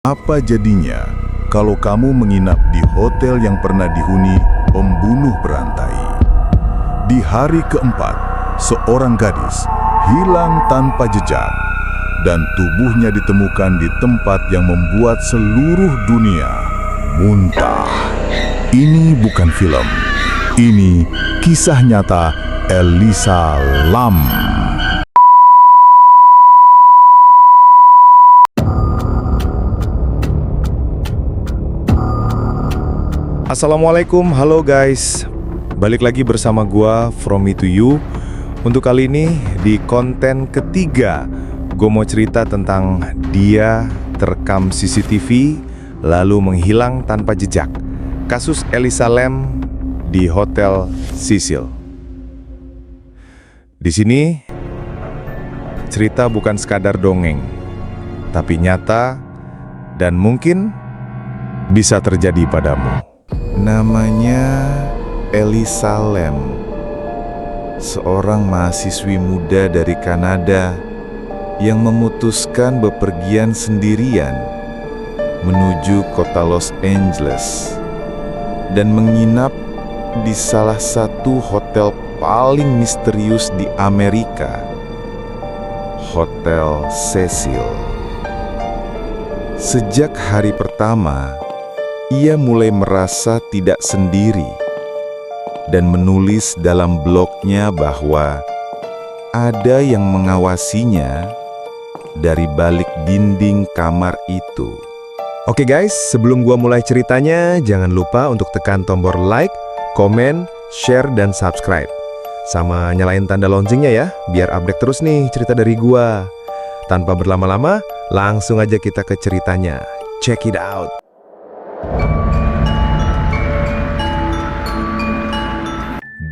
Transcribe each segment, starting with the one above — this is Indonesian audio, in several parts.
Apa jadinya kalau kamu menginap di hotel yang pernah dihuni pembunuh berantai? Di hari keempat, seorang gadis hilang tanpa jejak dan tubuhnya ditemukan di tempat yang membuat seluruh dunia muntah. Ini bukan film, ini kisah nyata Elisa Lam. Assalamualaikum, halo guys. Balik lagi bersama gua From Me to You. Untuk kali ini di konten ketiga, gue mau cerita tentang dia terekam CCTV lalu menghilang tanpa jejak. Kasus Elisa Lam di Hotel Cecil. Di sini cerita bukan sekadar dongeng, tapi nyata dan mungkin bisa terjadi padamu. Namanya Elisa Lam, seorang mahasiswi muda dari Kanada yang memutuskan bepergian sendirian menuju kota Los Angeles dan menginap di salah satu hotel paling misterius di Amerika, Hotel Cecil. Sejak hari pertama, ia mulai merasa tidak sendiri dan menulis dalam blognya bahwa ada yang mengawasinya dari balik dinding kamar itu. Oke guys, sebelum gua mulai ceritanya, jangan lupa untuk tekan tombol like, komen, share, dan subscribe. Sama nyalain tanda loncengnya ya, biar update terus nih cerita dari gua. Tanpa berlama-lama, langsung aja kita ke ceritanya. Check it out.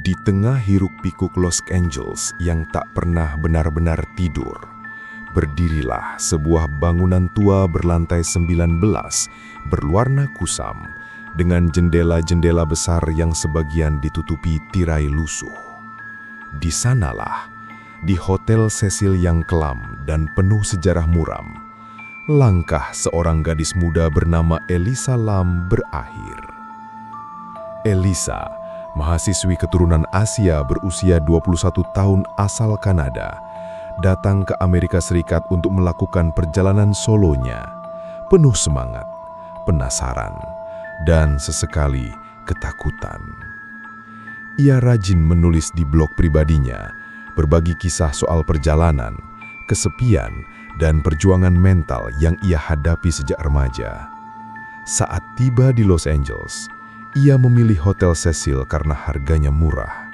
Di tengah hiruk-pikuk Los Angeles yang tak pernah benar-benar tidur, berdirilah sebuah bangunan tua berlantai 19 berwarna kusam dengan jendela-jendela besar yang sebagian ditutupi tirai lusuh. Di sanalah, di Hotel Cecil yang kelam dan penuh sejarah muram, langkah seorang gadis muda bernama Elisa Lam berakhir. Elisa, mahasiswi keturunan Asia berusia 21 tahun asal Kanada, datang ke Amerika Serikat untuk melakukan perjalanan solonya, penuh semangat, penasaran, dan sesekali ketakutan. Ia rajin menulis di blog pribadinya, berbagi kisah soal perjalanan, kesepian, dan perjuangan mental yang ia hadapi sejak remaja. Saat tiba di Los Angeles, ia memilih Hotel Cecil karena harganya murah.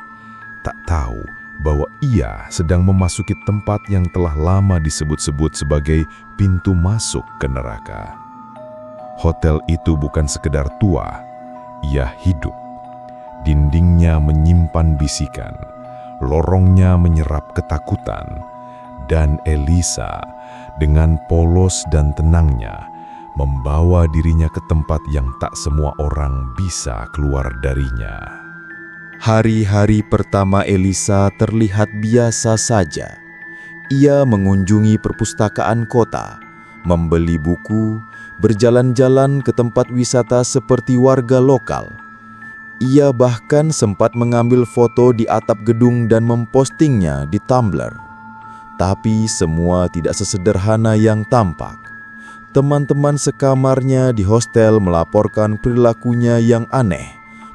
Tak tahu bahwa ia sedang memasuki tempat yang telah lama disebut-sebut sebagai pintu masuk ke neraka. Hotel itu bukan sekedar tua, ia hidup. Dindingnya menyimpan bisikan, lorongnya menyerap ketakutan, dan Elisa dengan polos dan tenangnya membawa dirinya ke tempat yang tak semua orang bisa keluar darinya. Hari-hari pertama Elisa terlihat biasa saja. Ia mengunjungi perpustakaan kota, membeli buku, berjalan-jalan ke tempat wisata seperti warga lokal. Ia bahkan sempat mengambil foto di atap gedung dan mempostingnya di Tumblr. Tapi semua tidak sesederhana yang tampak. Teman-teman sekamarnya di hostel melaporkan perilakunya yang aneh,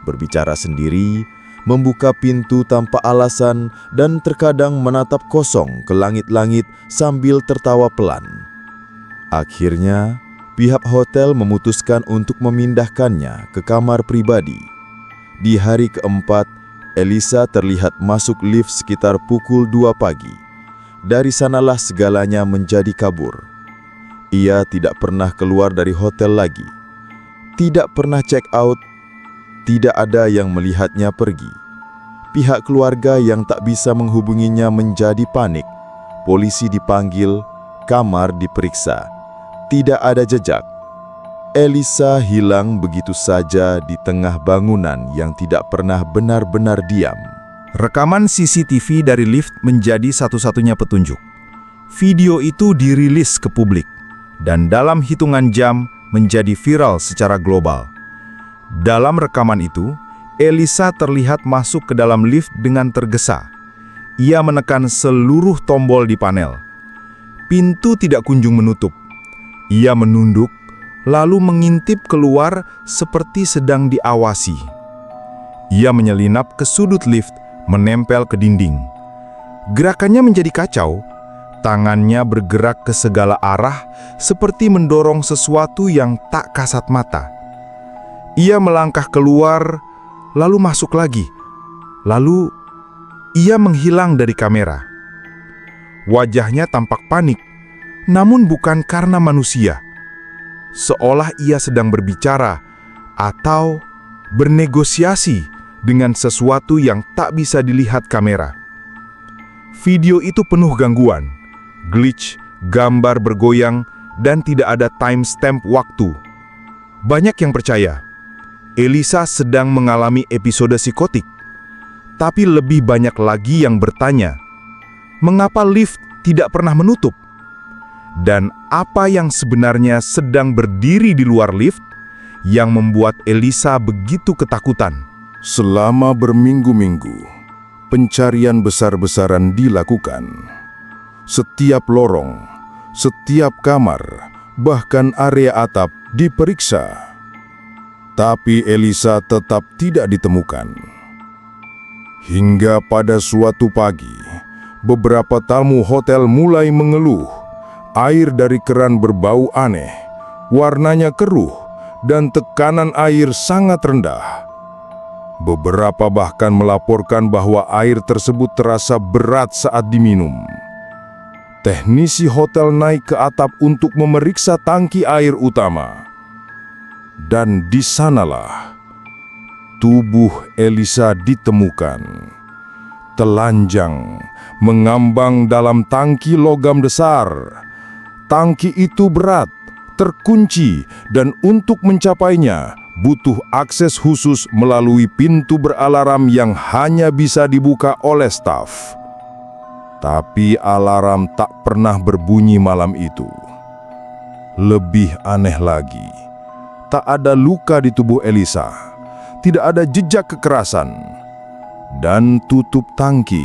berbicara sendiri, membuka pintu tanpa alasan, dan terkadang menatap kosong ke langit-langit sambil tertawa pelan. Akhirnya, pihak hotel memutuskan untuk memindahkannya ke kamar pribadi. Di hari keempat, Elisa terlihat masuk lift sekitar pukul 2 pagi. Dari sanalah segalanya menjadi kabur. Ia tidak pernah keluar dari hotel lagi. Tidak pernah check out. Tidak ada yang melihatnya pergi. Pihak keluarga yang tak bisa menghubunginya menjadi panik. Polisi dipanggil, kamar diperiksa. Tidak ada jejak. Elisa hilang begitu saja di tengah bangunan yang tidak pernah benar-benar diam. Rekaman CCTV dari lift menjadi satu-satunya petunjuk. Video itu dirilis ke publik, dan dalam hitungan jam menjadi viral secara global. Dalam rekaman itu, Elisa terlihat masuk ke dalam lift dengan tergesa. Ia menekan seluruh tombol di panel. Pintu tidak kunjung menutup. Ia menunduk, lalu mengintip keluar seperti sedang diawasi. Ia menyelinap ke sudut lift, menempel ke dinding. Gerakannya menjadi kacau. Tangannya bergerak ke segala arah seperti mendorong sesuatu yang tak kasat mata. Ia melangkah keluar, lalu masuk lagi. Lalu ia menghilang dari kamera. Wajahnya tampak panik, namun bukan karena manusia. Seolah ia sedang berbicara atau bernegosiasi dengan sesuatu yang tak bisa dilihat kamera. Video itu penuh gangguan, glitch, gambar bergoyang, dan tidak ada timestamp waktu. Banyak yang percaya Elisa sedang mengalami episode psikotik, tapi lebih banyak lagi yang bertanya, mengapa lift tidak pernah menutup? Dan apa yang sebenarnya sedang berdiri di luar lift yang membuat Elisa begitu ketakutan? Selama berminggu-minggu, pencarian besar-besaran dilakukan. Setiap lorong, setiap kamar, bahkan area atap diperiksa. Tapi Elisa tetap tidak ditemukan. Hingga pada suatu pagi, beberapa tamu hotel mulai mengeluh. Air dari keran berbau aneh, warnanya keruh, dan tekanan air sangat rendah. Beberapa bahkan melaporkan bahwa air tersebut terasa berat saat diminum. Teknisi hotel naik ke atap untuk memeriksa tangki air utama. Dan di sanalah tubuh Elisa ditemukan. Telanjang, mengambang dalam tangki logam besar. Tangki itu berat, terkunci, dan untuk mencapainya butuh akses khusus melalui pintu beralarm yang hanya bisa dibuka oleh staf. Tapi alarm tak pernah berbunyi malam itu. Lebih aneh lagi, tak ada luka di tubuh Elisa, tidak ada jejak kekerasan, dan tutup tangki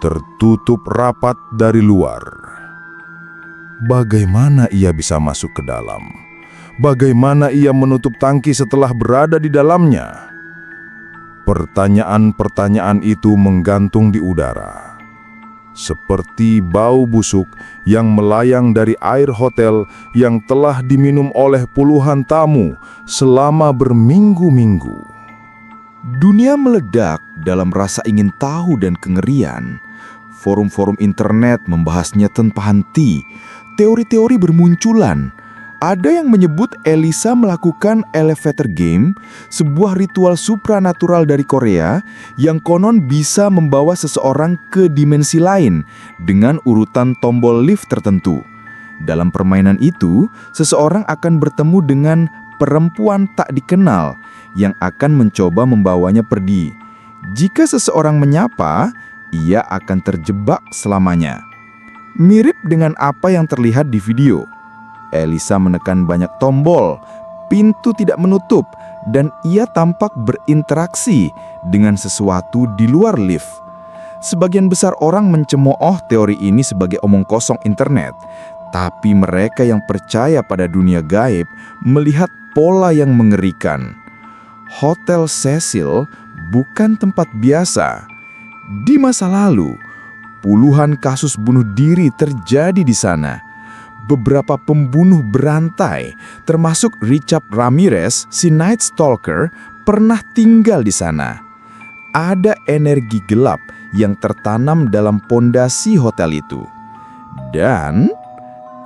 tertutup rapat dari luar. Bagaimana ia bisa masuk ke dalam? Bagaimana ia menutup tangki setelah berada di dalamnya? Pertanyaan-pertanyaan itu menggantung di udara. Seperti bau busuk yang melayang dari air hotel yang telah diminum oleh puluhan tamu selama berminggu-minggu. Dunia meledak dalam rasa ingin tahu dan kengerian. Forum-forum internet membahasnya tanpa henti. Teori-teori bermunculan. Ada yang menyebut Elisa melakukan elevator game, sebuah ritual supranatural dari Korea yang konon bisa membawa seseorang ke dimensi lain dengan urutan tombol lift tertentu. Dalam permainan itu, seseorang akan bertemu dengan perempuan tak dikenal yang akan mencoba membawanya pergi. Jika seseorang menyapa, ia akan terjebak selamanya. Mirip dengan apa yang terlihat di video. Elisa menekan banyak tombol, pintu tidak menutup, dan ia tampak berinteraksi dengan sesuatu di luar lift. Sebagian besar orang mencemooh teori ini sebagai omong kosong internet, tapi mereka yang percaya pada dunia gaib melihat pola yang mengerikan. Hotel Cecil bukan tempat biasa. Di masa lalu, puluhan kasus bunuh diri terjadi di sana. Beberapa pembunuh berantai, termasuk Richard Ramirez, si Night Stalker, pernah tinggal di sana. Ada energi gelap yang tertanam dalam pondasi hotel itu. Dan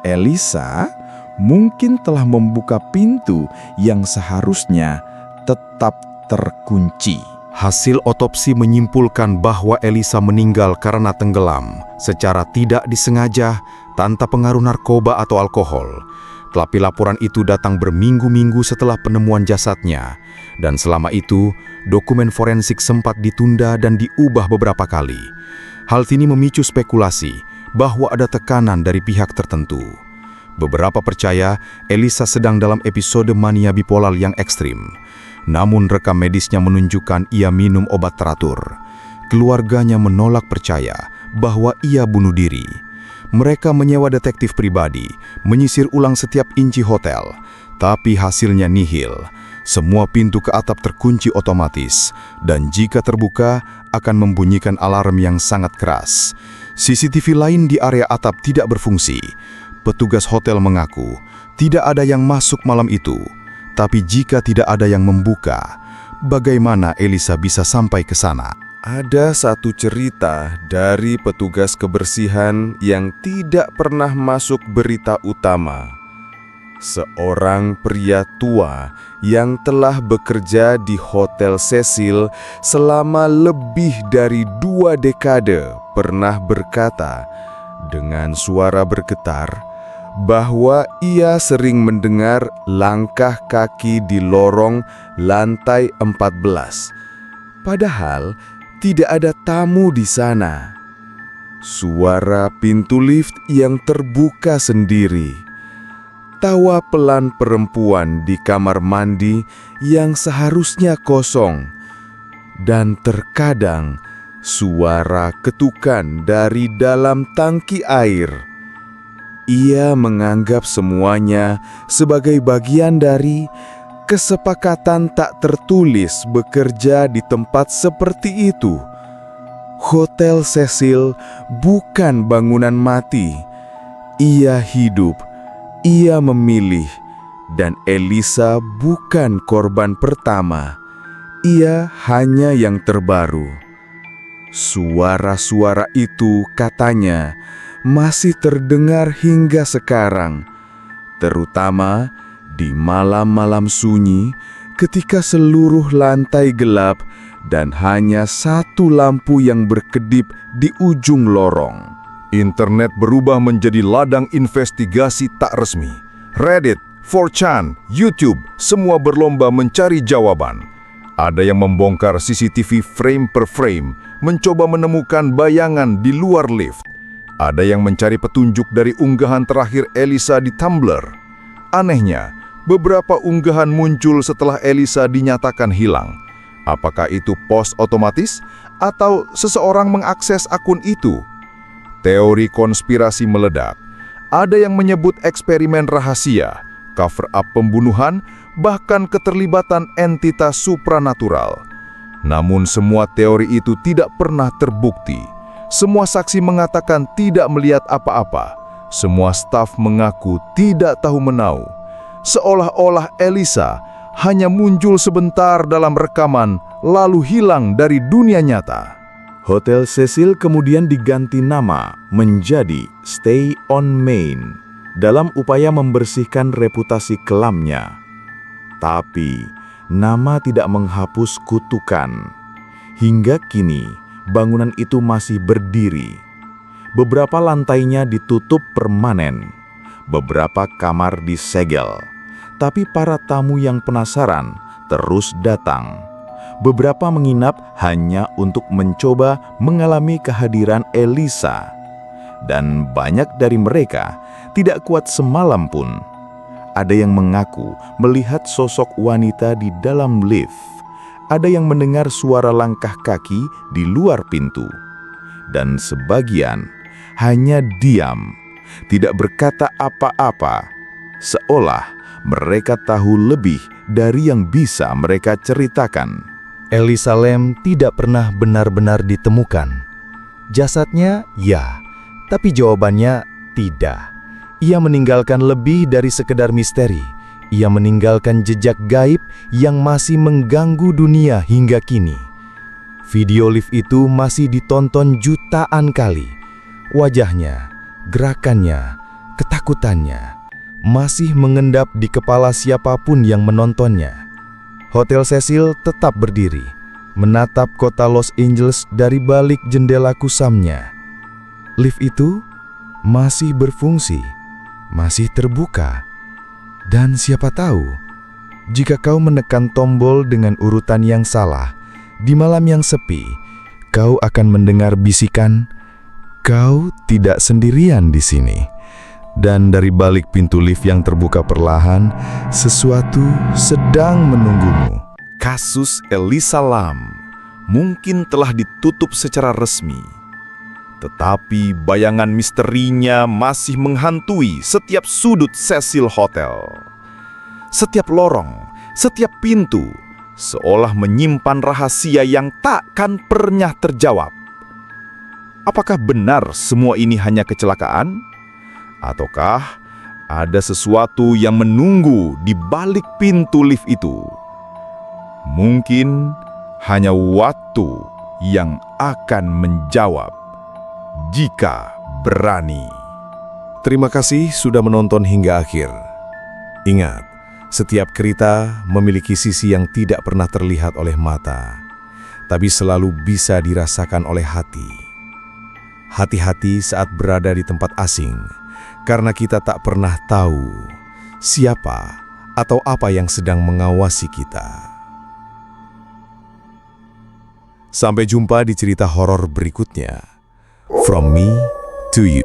Elisa mungkin telah membuka pintu yang seharusnya tetap terkunci. Hasil otopsi menyimpulkan bahwa Elisa meninggal karena tenggelam secara tidak disengaja tanpa pengaruh narkoba atau alkohol. Tetapi laporan itu datang berminggu-minggu setelah penemuan jasadnya, dan selama itu dokumen forensik sempat ditunda dan diubah beberapa kali. Hal ini memicu spekulasi bahwa ada tekanan dari pihak tertentu. Beberapa percaya Elisa sedang dalam episode mania bipolar yang ekstrim. Namun rekam medisnya menunjukkan ia minum obat teratur. Keluarganya menolak percaya bahwa ia bunuh diri. Mereka menyewa detektif pribadi, menyisir ulang setiap inci hotel. Tapi hasilnya nihil. Semua pintu ke atap terkunci otomatis. Dan jika terbuka, akan membunyikan alarm yang sangat keras. CCTV lain di area atap tidak berfungsi. Petugas hotel mengaku tidak ada yang masuk malam itu. Tapi jika tidak ada yang membuka, bagaimana Elisa bisa sampai ke sana? Ada satu cerita dari petugas kebersihan yang tidak pernah masuk berita utama. Seorang pria tua yang telah bekerja di Hotel Cecil selama lebih dari 2 dekade pernah berkata dengan suara bergetar bahwa ia sering mendengar langkah kaki di lorong lantai 14. Padahal tidak ada tamu di sana. Suara pintu lift yang terbuka sendiri. Tawa pelan perempuan di kamar mandi yang seharusnya kosong. Dan terkadang suara ketukan dari dalam tangki air. Ia menganggap semuanya sebagai bagian dari kesepakatan tak tertulis bekerja di tempat seperti itu. Hotel Cecil bukan bangunan mati. Ia hidup, ia memilih, dan Elisa bukan korban pertama. Ia hanya yang terbaru. Suara-suara itu katanya masih terdengar hingga sekarang, terutama di malam-malam sunyi ketika seluruh lantai gelap dan hanya satu lampu yang berkedip di ujung lorong. Internet berubah menjadi ladang investigasi tak resmi. Reddit, 4chan, YouTube, semua berlomba mencari jawaban. Ada yang membongkar CCTV frame per frame, mencoba menemukan bayangan di luar lift. Ada yang mencari petunjuk dari unggahan terakhir Elisa di Tumblr. Anehnya, beberapa unggahan muncul setelah Elisa dinyatakan hilang. Apakah itu post otomatis atau seseorang mengakses akun itu? Teori konspirasi meledak. Ada yang menyebut eksperimen rahasia, cover up pembunuhan, bahkan keterlibatan entitas supranatural. Namun semua teori itu tidak pernah terbukti. Semua saksi mengatakan tidak melihat apa-apa. Semua staf mengaku tidak tahu menau. Seolah-olah Elisa hanya muncul sebentar dalam rekaman, lalu hilang dari dunia nyata. Hotel Cecil kemudian diganti nama menjadi Stay on Main dalam upaya membersihkan reputasi kelamnya. Tapi, nama tidak menghapus kutukan. Hingga kini, bangunan itu masih berdiri. Beberapa lantainya ditutup permanen. Beberapa kamar disegel. Tapi para tamu yang penasaran terus datang. Beberapa menginap hanya untuk mencoba mengalami kehadiran Elisa. Dan banyak dari mereka tidak kuat semalam pun. Ada yang mengaku melihat sosok wanita di dalam lift. Ada yang mendengar suara langkah kaki di luar pintu. Dan sebagian hanya diam, tidak berkata apa-apa, seolah mereka tahu lebih dari yang bisa mereka ceritakan. Elisa Lam tidak pernah benar-benar ditemukan. Jasadnya, ya, tapi jawabannya tidak. Ia meninggalkan lebih dari sekedar misteri. Ia meninggalkan jejak gaib yang masih mengganggu dunia hingga kini. Video lift itu masih ditonton jutaan kali. Wajahnya, gerakannya, ketakutannya masih mengendap di kepala siapapun yang menontonnya. Hotel Cecil tetap berdiri, menatap kota Los Angeles dari balik jendela kusamnya. Lift itu masih berfungsi, masih terbuka. Dan siapa tahu, jika kau menekan tombol dengan urutan yang salah, di malam yang sepi, kau akan mendengar bisikan, "Kau tidak sendirian di sini. Dan dari balik pintu lift yang terbuka perlahan, sesuatu sedang menunggumu. Kasus Elisa Lam mungkin telah ditutup secara resmi, tetapi bayangan misterinya masih menghantui setiap sudut Cecil Hotel. Setiap lorong, setiap pintu, seolah menyimpan rahasia yang takkan pernah terjawab. Apakah benar semua ini hanya kecelakaan? Ataukah ada sesuatu yang menunggu di balik pintu lift itu? Mungkin hanya waktu yang akan menjawab jika berani. Terima kasih sudah menonton hingga akhir. Ingat, setiap cerita memiliki sisi yang tidak pernah terlihat oleh mata, tapi selalu bisa dirasakan oleh hati. Hati-hati saat berada di tempat asing, karena kita tak pernah tahu siapa atau apa yang sedang mengawasi kita. Sampai jumpa di cerita horor berikutnya. From me to you.